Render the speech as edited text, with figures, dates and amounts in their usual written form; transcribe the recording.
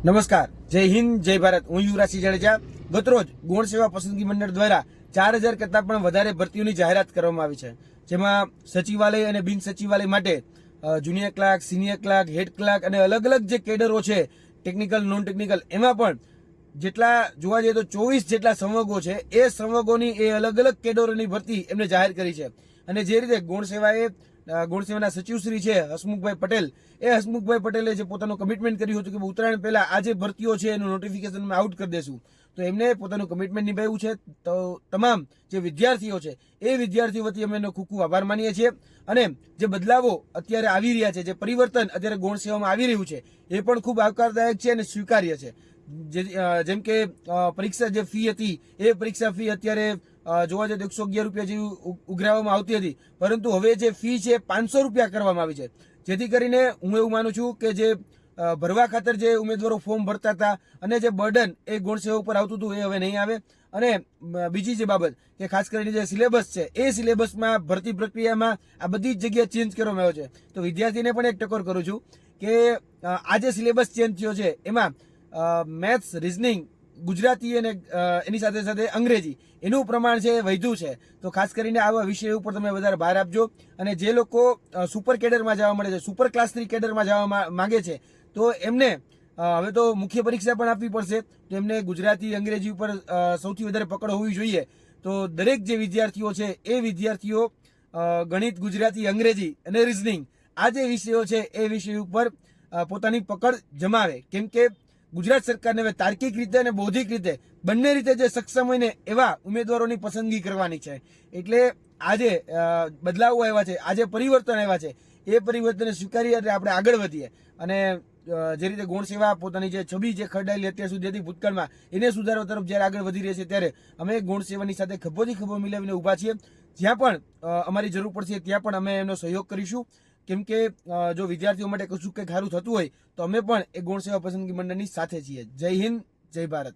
નમસ્કાર, જય હિન્દ, જય ભારત. હું યુવરાજસિંહ જાડેજા. ગતરોજ ગૌણ સેવા પસંદગી મંડળ દ્વારા 4000 કરતાં પણ વધારે ભરતીઓની જાહેરાત કરવામાં આવી છે, જેમાં સચિવાલય અને બિન સચિવાલય માટે junior clerk, senior clerk, head clerk અને અલગ અલગ જે કેડરો છે, ટેકનિકલ, નોન ટેકનિકલ, એમાં પણ જેટલા જોવા જઈએ તો 24 જેટલા સંવર્ગો છે, એ સંવર્ગોની એ અલગ અલગ કેડરોની ભરતી એમને જાહેર કરી છે. અને જે રીતે ગૌણ સેવાના સચિવશ્રી છે હસમુખભાઈ પટેલ, એ હસમુખભાઈ પટેલે જે પોતાનું કમિટમેન્ટ કર્યું હતું કે ઉત્તરાયણ પહેલા આ જે ભરતીઓ છે એનું નોટિફિકેશન આઉટ કરી દેશું, તો એમને પોતાનું કમિટમેન્ટ નિભાવ્યું છે. તો તમામ જે વિદ્યાર્થીઓ છે એ વિદ્યાર્થીઓ વતી અમે એનો ખૂબ ખૂબ આભાર માનીએ છીએ. અને જે બદલાવો અત્યારે આવી રહ્યા છે, જે પરિવર્તન અત્યારે ગૌણ સેવામાં આવી રહ્યું છે, એ પણ ખૂબ આવકારદાયક છે અને સ્વીકાર્ય છે. જેમ કે પરીક્ષા જે ફી હતી, એ પરીક્ષા ફી અત્યારે જોવા જઈએ તો 111 રૂપિયા જેવી ઉઘરાવવામાં આવતી હતી, પરંતુ હવે જે ફી છે 500 રૂપિયા કરવામાં આવી છે. જેથી કરીને હું એવું માનું છું કે જે ભરવા ખાતર જે ઉમેદવારો ફોર્મ ભરતા હતા અને જે બર્ડન એ ગૌણ સેવા ઉપર આવતું હતું, એ હવે નહીં આવે. અને બીજી જે બાબત કે ખાસ કરીને જે સિલેબસ છે, એ સિલેબસમાં ભરતી પ્રક્રિયામાં આ બધી જ જગ્યાએ ચેન્જ કરવામાં આવ્યો છે. તો વિદ્યાર્થીને પણ એક ટકોર કરું છું કે આ જે સિલેબસ ચેન્જ થયો છે એમાં મેથ્સ, રિઝનિંગ, ગુજરાતી અને એની સાથે સાથે અંગ્રેજી, એનું પ્રમાણ છે વધ્યું છે. તો ખાસ કરીને આવા વિષય ઉપર તમે વધારે ભાર આપજો. અને જે લોકો સુપર કેડરમાં જવા મળે છે, સુપર ક્લાસ 3 કેડરમાં જવા માંગે છે, તો એમને હવે તો મુખ્ય પરીક્ષા પણ આપવી પડશે. તો એમને ગુજરાતી, અંગ્રેજી ઉપર સૌથી વધારે પકડ હોવી જોઈએ. તો દરેક જે વિદ્યાર્થીઓ છે, એ વિદ્યાર્થીઓ ગણિત, ગુજરાતી, અંગ્રેજી અને રિઝનિંગ, આ જે વિષયો છે એ વિષય ઉપર પોતાની પકડ જમાવે. કેમ કે ગુજરાત સરકારને હવે તાર્કિક રીતે અને બૌદ્ધિક રીતે બંને રીતે જે સક્ષમ હોય ને એવા ઉમેદવારોની પસંદગી કરવાની છે. એટલે આજે બદલાવો આવ્યા છે, આજે પરિવર્તન આવ્યા છે, એ પરિવર્તનને સ્વીકારી અને આપણે આગળ વધીએ. અને જે રીતે ગૌણ સેવા પોતાની જે છબી જે ખરડાયેલી અત્યાર સુધી હતી ભૂતકાળમાં, એને સુધારવા તરફ જ્યારે આગળ વધી રહી છે, ત્યારે અમે ગૌણ સેવાની સાથે ખભોથી ખભો મિલાવીને ઊભા છીએ. જ્યાં પણ અમારી જરૂર પડશે ત્યાં પણ અમે એમનો સહયોગ કરીશું. કેમ કે જો વિદ્યાર્થીઓ માટે કશું કંઈક સારું થતું હોય તો અમે પણ એ ગૌણ સેવા પસંદગી મંડળની સાથે છીએ. જય હિન્દ, જય ભારત.